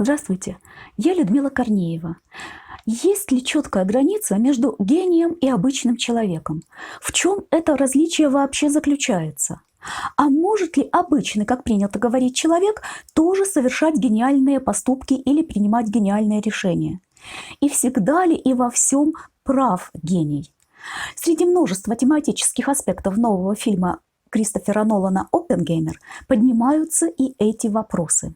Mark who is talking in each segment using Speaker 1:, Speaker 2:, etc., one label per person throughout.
Speaker 1: Здравствуйте, я Людмила Корнеева. Есть ли четкая граница между гением и обычным человеком? В чем это различие вообще заключается? А может ли обычный, как принято говорить, человек тоже совершать гениальные поступки или принимать гениальные решения? И всегда ли и во всем прав гений? Среди множества тематических аспектов нового фильма Кристофера Нолана «Оппенгеймер» поднимаются и эти вопросы.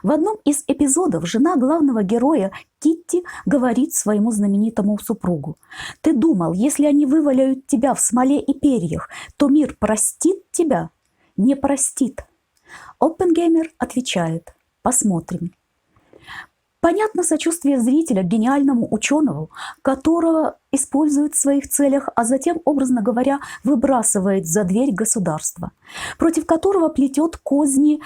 Speaker 1: В одном из эпизодов жена главного героя Китти говорит своему знаменитому супругу: «Ты думал, если они вываляют тебя в смоле и перьях, то мир простит тебя? Не простит». Оппенгеймер отвечает: «Посмотрим». Понятно сочувствие зрителя к гениальному ученому, которого использует в своих целях, а затем, образно говоря, выбрасывает за дверь государства, против которого плетет козни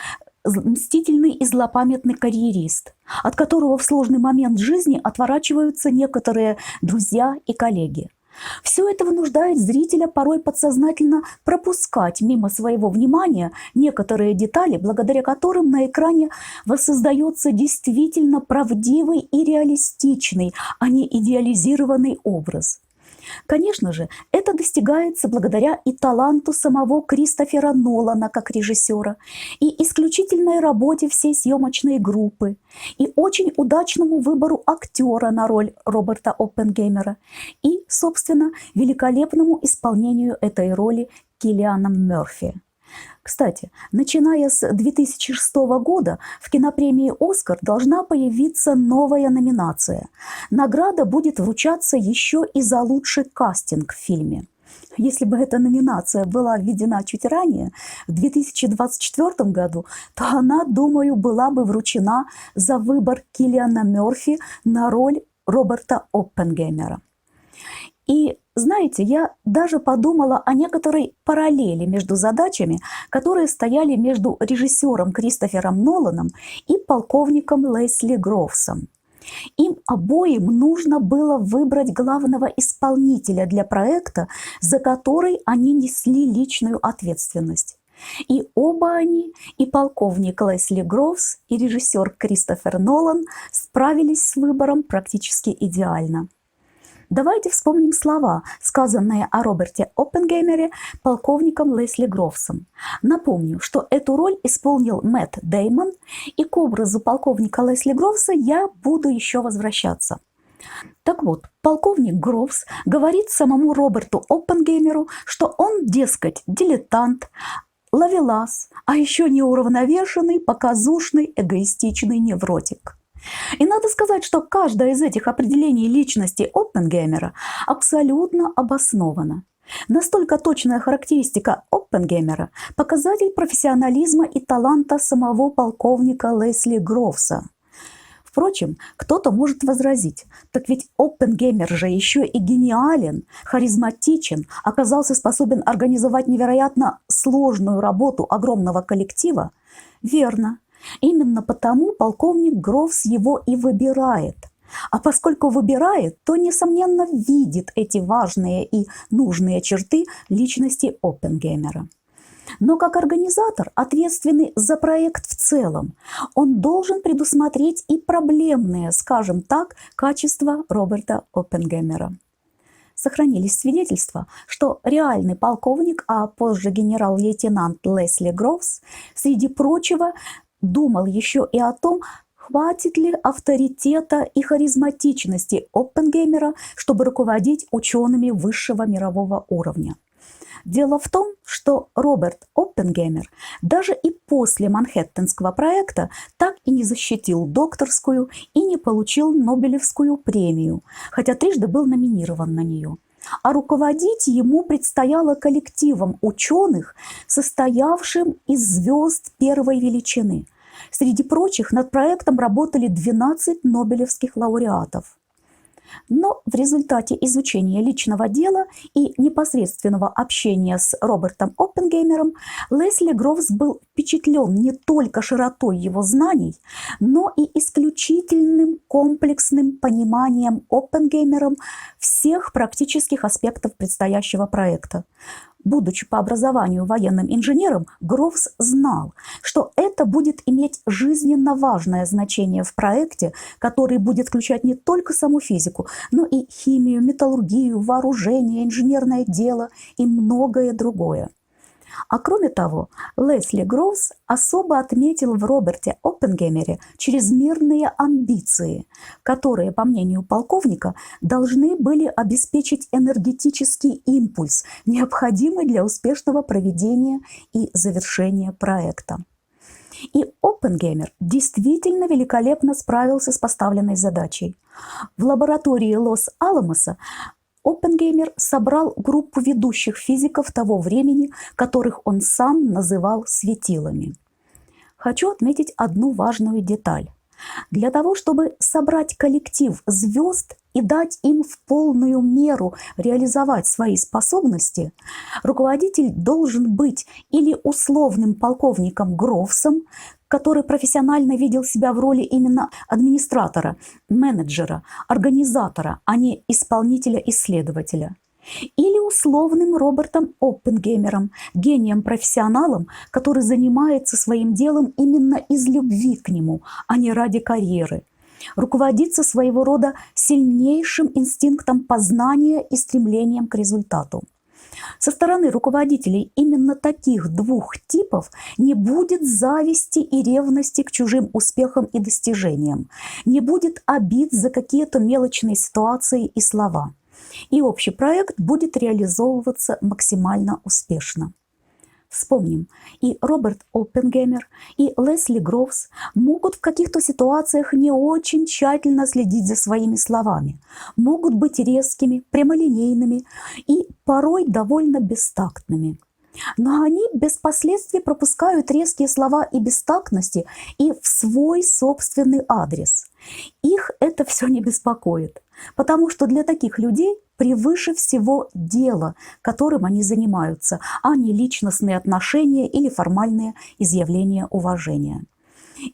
Speaker 1: мстительный и злопамятный карьерист, от которого в сложный момент жизни отворачиваются некоторые друзья и коллеги. Все это вынуждает зрителя порой подсознательно пропускать мимо своего внимания некоторые детали, благодаря которым на экране воссоздается действительно правдивый и реалистичный, а не идеализированный образ. Конечно же, это достигается благодаря и таланту самого Кристофера Нолана как режиссера, и исключительной работе всей съемочной группы, и очень удачному выбору актера на роль Роберта Оппенгеймера, и, собственно, великолепному исполнению этой роли Киллианом Мерфи. Кстати, начиная с 2006 года в кинопремии «Оскар» должна появиться новая номинация. Награда будет вручаться еще и за лучший кастинг в фильме. Если бы эта номинация была введена чуть ранее, в 2024 году, то она, думаю, была бы вручена за выбор Киллиана Мерфи на роль Роберта Оппенгеймера. И знаете, я даже подумала о некоторой параллели между задачами, которые стояли между режиссером Кристофером Ноланом и полковником Лесли Гроувсом. Им обоим нужно было выбрать главного исполнителя для проекта, за который они несли личную ответственность. И оба они, и полковник Лесли Гроувс, и режиссер Кристофер Нолан, справились с выбором практически идеально. Давайте вспомним слова, сказанные о Роберте Оппенгеймере полковником Лесли Гроувсом. Напомню, что эту роль исполнил Мэтт Дэймон, и к образу полковника Лесли Гроувса я буду еще возвращаться. Так вот, полковник Гроувс говорит самому Роберту Оппенгеймеру, что он, дескать, дилетант, ловелас, а еще неуравновешенный, показушный, эгоистичный невротик. И надо сказать, что каждое из этих определений личности Оппенгеймера абсолютно обосновано. Настолько точная характеристика Оппенгеймера – показатель профессионализма и таланта самого полковника Лесли Гроувса. Впрочем, кто-то может возразить: так ведь Оппенгеймер же еще и гениален, харизматичен, оказался способен организовать невероятно сложную работу огромного коллектива. Верно. Именно потому полковник Гроувс его и выбирает. А поскольку выбирает, то, несомненно, видит эти важные и нужные черты личности Оппенгеймера. Но как организатор, ответственный за проект в целом, он должен предусмотреть и проблемные, скажем так, качества Роберта Оппенгеймера. Сохранились свидетельства, что реальный полковник, а позже генерал-лейтенант Лесли Гроувс, среди прочего, думал еще и о том, хватит ли авторитета и харизматичности Оппенгеймера, чтобы руководить учеными высшего мирового уровня. Дело в том, что Роберт Оппенгеймер даже и после Манхэттенского проекта так и не защитил докторскую и не получил Нобелевскую премию, хотя трижды был номинирован на нее. А руководить ему предстояло коллективом ученых, состоявшим из звезд первой величины. Среди прочих над проектом работали 12 нобелевских лауреатов. Но в результате изучения личного дела и непосредственного общения с Робертом Оппенгеймером Лесли Гроувс был впечатлен не только широтой его знаний, но и исключительным комплексным пониманием Оппенгеймером всех практических аспектов предстоящего проекта. Будучи по образованию военным инженером, Гроувс знал, что это будет иметь жизненно важное значение в проекте, который будет включать не только саму физику, но и химию, металлургию, вооружение, инженерное дело и многое другое. А кроме того, Лесли Гроувс особо отметил в Роберте Оппенгеймере чрезмерные амбиции, которые, по мнению полковника, должны были обеспечить энергетический импульс, необходимый для успешного проведения и завершения проекта. И Оппенгеймер действительно великолепно справился с поставленной задачей. В лаборатории Лос-Аламоса Оппенгеймер собрал группу ведущих физиков того времени, которых он сам называл светилами. Хочу отметить одну важную деталь. Для того, чтобы собрать коллектив звезд и дать им в полную меру реализовать свои способности, руководитель должен быть или условным полковником Гроувсом, который профессионально видел себя в роли именно администратора, менеджера, организатора, а не исполнителя-исследователя, или условным Робертом Оппенгеймером, гением-профессионалом, который занимается своим делом именно из любви к нему, а не ради карьеры, руководится своего рода сильнейшим инстинктом познания и стремлением к результату. Со стороны руководителей именно таких двух типов не будет зависти и ревности к чужим успехам и достижениям, не будет обид за какие-то мелочные ситуации и слова. И общий проект будет реализовываться максимально успешно. Вспомним, и Роберт Оппенгеймер, и Лесли Гроувс могут в каких-то ситуациях не очень тщательно следить за своими словами, могут быть резкими, прямолинейными и порой довольно бестактными. Но они без последствий пропускают резкие слова и бестактности и в свой собственный адрес. Их это все не беспокоит, потому что для таких людей превыше всего дело, которым они занимаются, а не личностные отношения или формальные изъявления уважения.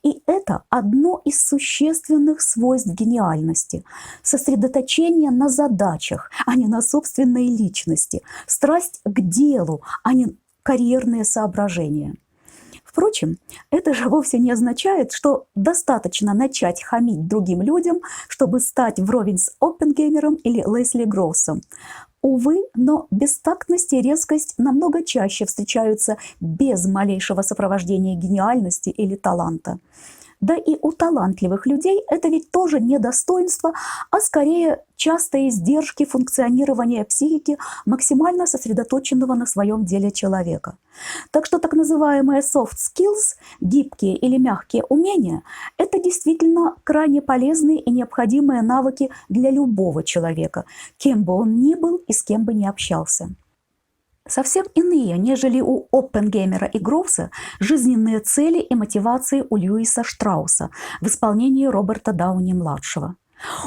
Speaker 1: И это одно из существенных свойств гениальности – сосредоточение на задачах, а не на собственной личности, страсть к делу, а не карьерные соображения. Впрочем, это же вовсе не означает, что достаточно начать хамить другим людям, чтобы стать вровень с Оппенгеймером или Лесли Гроувсом. Увы, но бестактность и резкость намного чаще встречаются без малейшего сопровождения гениальности или таланта. Да и у талантливых людей это ведь тоже не достоинство, а скорее частые издержки функционирования психики максимально сосредоточенного на своем деле человека. Так что так называемые soft skills, гибкие или мягкие умения, это действительно крайне полезные и необходимые навыки для любого человека, кем бы он ни был и с кем бы ни общался. Совсем иные, нежели у Оппенгеймера и Гроувса, жизненные цели и мотивации у Льюиса Штрауса в исполнении Роберта Дауни-младшего.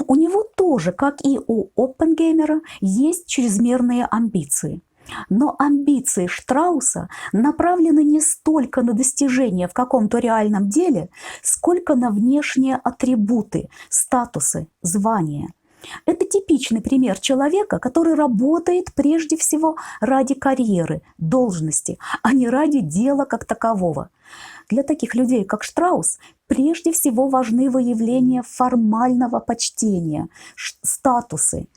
Speaker 1: У него тоже, как и у Оппенгеймера, есть чрезмерные амбиции. Но амбиции Штрауса направлены не столько на достижение в каком-то реальном деле, сколько на внешние атрибуты, статусы, звания. Это типичный пример человека, который работает прежде всего ради карьеры, должности, а не ради дела как такового. Для таких людей, как Штраус, прежде всего важны выявления формального почтения, статусы.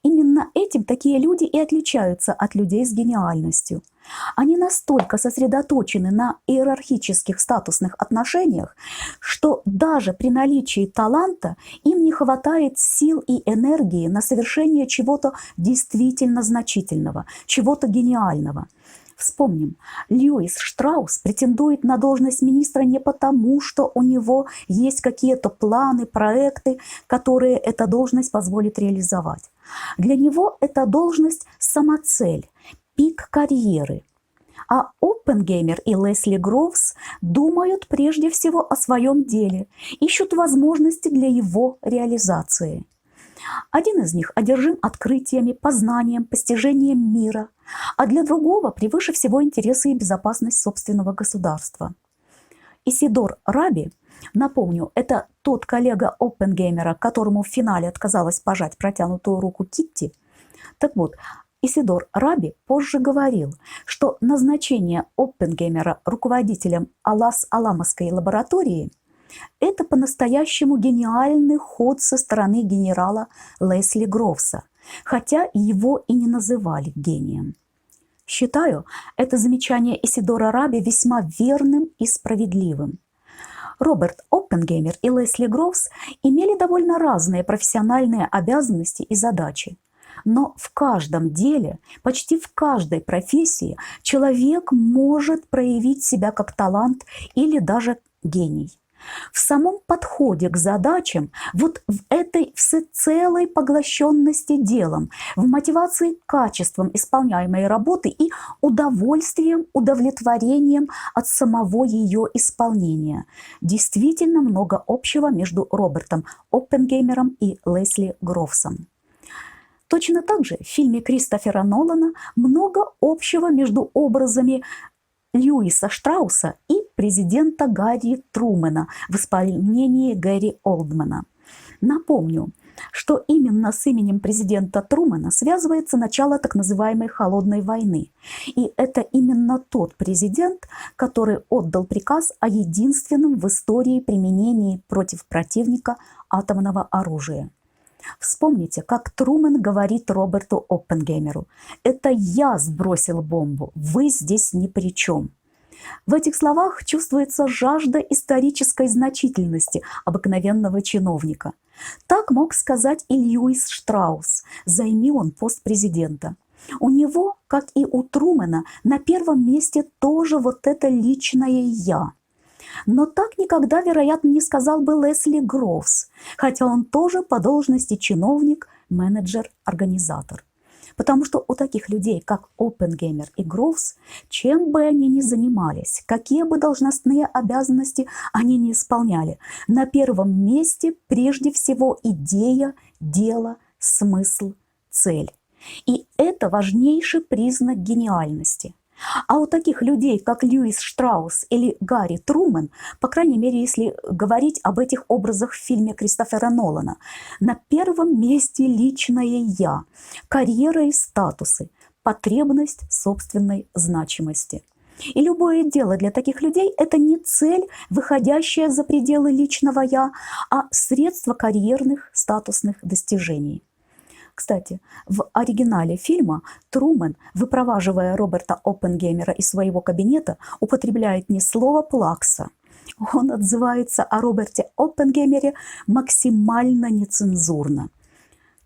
Speaker 1: Именно этим такие люди и отличаются от людей с гениальностью. Они настолько сосредоточены на иерархических статусных отношениях, что даже при наличии таланта им не хватает сил и энергии на совершение чего-то действительно значительного, чего-то гениального. Вспомним, Льюис Штраус претендует на должность министра не потому, что у него есть какие-то планы, проекты, которые эта должность позволит реализовать. Для него эта должность – самоцель, пик карьеры. А Оппенгеймер и Лесли Гроувс думают прежде всего о своем деле, ищут возможности для его реализации. Один из них одержим открытиями, познанием, постижением мира, а для другого превыше всего интересы и безопасность собственного государства. Исидор Раби, напомню, это тот коллега Оппенгеймера, которому в финале отказалась пожать протянутую руку Китти. Так вот, Исидор Раби позже говорил, что назначение Оппенгеймера руководителем Лас-Аламосской лаборатории – это по-настоящему гениальный ход со стороны генерала Лесли Гроувса, хотя его и не называли гением. Считаю это замечание Исидора Раби весьма верным и справедливым. Роберт Оппенгеймер и Лесли Гроувс имели довольно разные профессиональные обязанности и задачи. Но в каждом деле, почти в каждой профессии человек может проявить себя как талант или даже гений. В самом подходе к задачам, вот в этой всецелой поглощенности делом, в мотивации качеством исполняемой работы и удовлетворением от самого ее исполнения. Действительно много общего между Робертом Оппенгеймером и Лесли Гроувсом. Точно так же в фильме Кристофера Нолана много общего между образами Льюиса Штрауса и президента Гарри Трумэна в исполнении Гэри Олдмана. Напомню, что именно с именем президента Трумэна связывается начало так называемой «Холодной войны». И это именно тот президент, который отдал приказ о единственном в истории применении против противника атомного оружия. Вспомните, как Трумэн говорит Роберту Оппенгеймеру: «Это я сбросил бомбу, вы здесь ни при чем». В этих словах чувствуется жажда исторической значительности обыкновенного чиновника. Так мог сказать и Льюис Штраус, займи он пост президента. У него, как и у Трумэна, на первом месте тоже вот это личное «я». Но так никогда, вероятно, не сказал бы Лесли Гроувс, хотя он тоже по должности чиновник, менеджер, организатор. Потому что у таких людей, как Оппенгеймер и Гроувс, чем бы они ни занимались, какие бы должностные обязанности они ни исполняли, на первом месте прежде всего идея, дело, смысл, цель. И это важнейший признак гениальности. А у таких людей, как Льюис Штраус или Гарри Трумэн, по крайней мере, если говорить об этих образах в фильме Кристофера Нолана, на первом месте личное «я», карьера и статусы, потребность собственной значимости. И любое дело для таких людей – это не цель, выходящая за пределы личного «я», а средство карьерных статусных достижений. Кстати, в оригинале фильма Трумэн, выпроваживая Роберта Оппенгеймера из своего кабинета, употребляет не слово «плакса». Он отзывается о Роберте Оппенгеймере максимально нецензурно.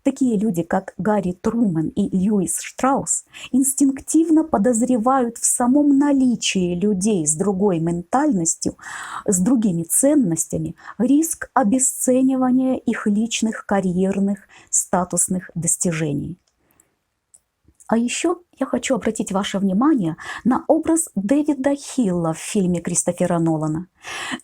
Speaker 1: Такие люди, как Гарри Трумэн и Льюис Штраус, инстинктивно подозревают в самом наличии людей с другой ментальностью, с другими ценностями, риск обесценивания их личных карьерных статусных достижений. А еще я хочу обратить ваше внимание на образ Дэвида Хилла в фильме Кристофера Нолана.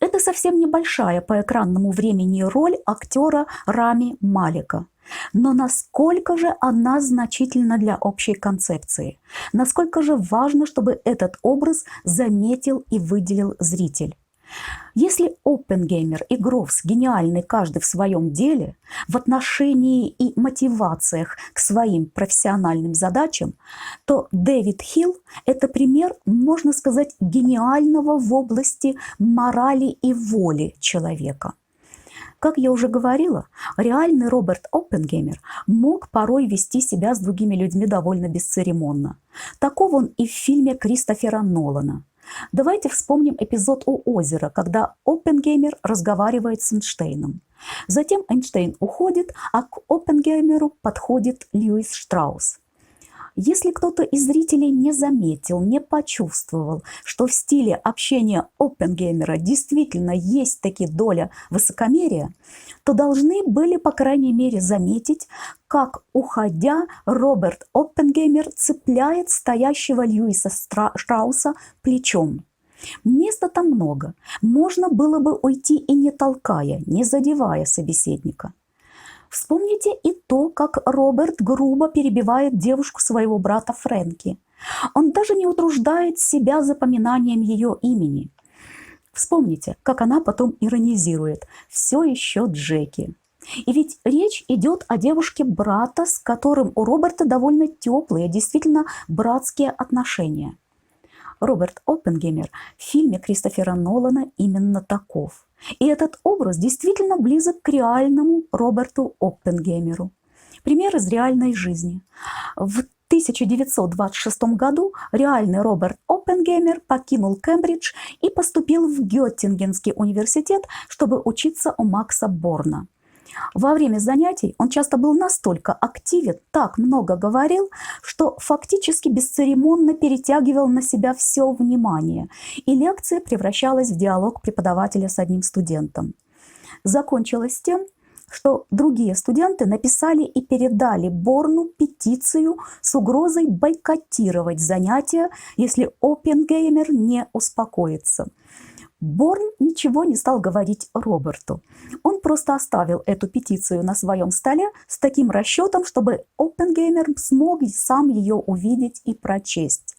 Speaker 1: Это совсем небольшая по экранному времени роль актера Рами Малека. Но насколько же она значительна для общей концепции? Насколько же важно, чтобы этот образ заметил и выделил зритель? Если Оппенгеймер и Гроувс гениальны каждый в своем деле, в отношении и мотивациях к своим профессиональным задачам, то Дэвид Хилл – это пример, можно сказать, гениального в области морали и воли человека. Как я уже говорила, реальный Роберт Оппенгеймер мог порой вести себя с другими людьми довольно бесцеремонно. Таков он и в фильме Кристофера Нолана. Давайте вспомним эпизод у озера, когда Оппенгеймер разговаривает с Эйнштейном. Затем Эйнштейн уходит, а к Оппенгеймеру подходит Льюис Штраус. Если кто-то из зрителей не заметил, не почувствовал, что в стиле общения Оппенгеймера действительно есть таки доля высокомерия, то должны были, по крайней мере, заметить, как, уходя, Роберт Оппенгеймер цепляет стоящего Льюиса Штрауса плечом. Места там много, можно было бы уйти и не толкая, не задевая собеседника. Вспомните и то, как Роберт грубо перебивает девушку своего брата Фрэнки. Он даже не утруждает себя запоминанием ее имени. Вспомните, как она потом иронизирует: «Все еще Джеки». И ведь речь идет о девушке брата, с которым у Роберта довольно теплые, действительно братские отношения. Роберт Оппенгеймер в фильме Кристофера Нолана именно таков. И этот образ действительно близок к реальному Роберту Оппенгеймеру. Пример из реальной жизни. В 1926 году реальный Роберт Оппенгеймер покинул Кембридж и поступил в Геттингенский университет, чтобы учиться у Макса Борна. Во время занятий он часто был настолько активен, так много говорил, что фактически бесцеремонно перетягивал на себя все внимание, и лекция превращалась в диалог преподавателя с одним студентом. Закончилось тем, что другие студенты написали и передали Борну петицию с угрозой бойкотировать занятия, если Оппенгеймер не успокоится. Борн ничего не стал говорить Роберту. Он просто оставил эту петицию на своем столе с таким расчетом, чтобы Оппенгеймер смог сам ее увидеть и прочесть.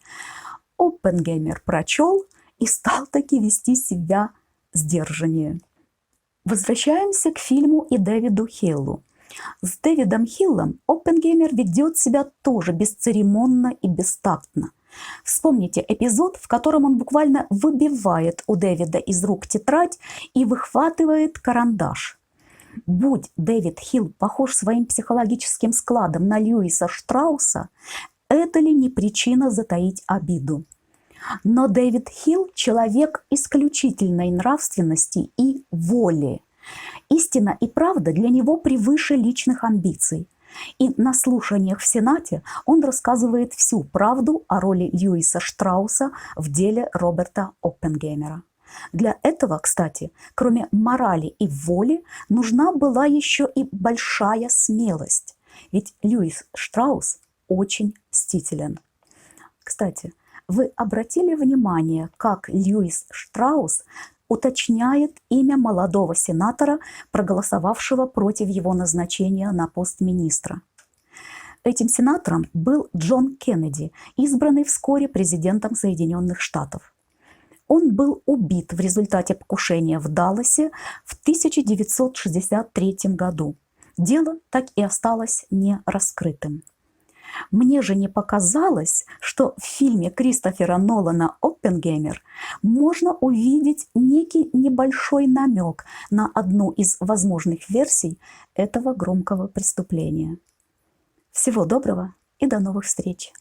Speaker 1: Оппенгеймер прочел и стал таки вести себя сдержаннее. Возвращаемся к фильму и Дэвиду Хиллу. С Дэвидом Хиллом Оппенгеймер ведет себя тоже бесцеремонно и бестактно. Вспомните эпизод, в котором он буквально выбивает у Дэвида из рук тетрадь и выхватывает карандаш. Будь Дэвид Хилл похож своим психологическим складом на Льюиса Штрауса, это ли не причина затаить обиду? Но Дэвид Хилл – человек исключительной нравственности и воли. Истина и правда для него превыше личных амбиций. И на слушаниях в Сенате он рассказывает всю правду о роли Льюиса Штрауса в деле Роберта Оппенгеймера. Для этого, кстати, кроме морали и воли, нужна была еще и большая смелость. Ведь Льюис Штраус очень мстителен. Кстати, вы обратили внимание, как Льюис Штраус уточняет имя молодого сенатора, проголосовавшего против его назначения на пост министра? Этим сенатором был Джон Кеннеди, избранный вскоре президентом Соединенных Штатов. Он был убит в результате покушения в Далласе в 1963 году. Дело так и осталось нераскрытым. Мне же не показалось, что в фильме Кристофера Нолана «Оппенгеймер» можно увидеть некий небольшой намек на одну из возможных версий этого громкого преступления. Всего доброго и до новых встреч!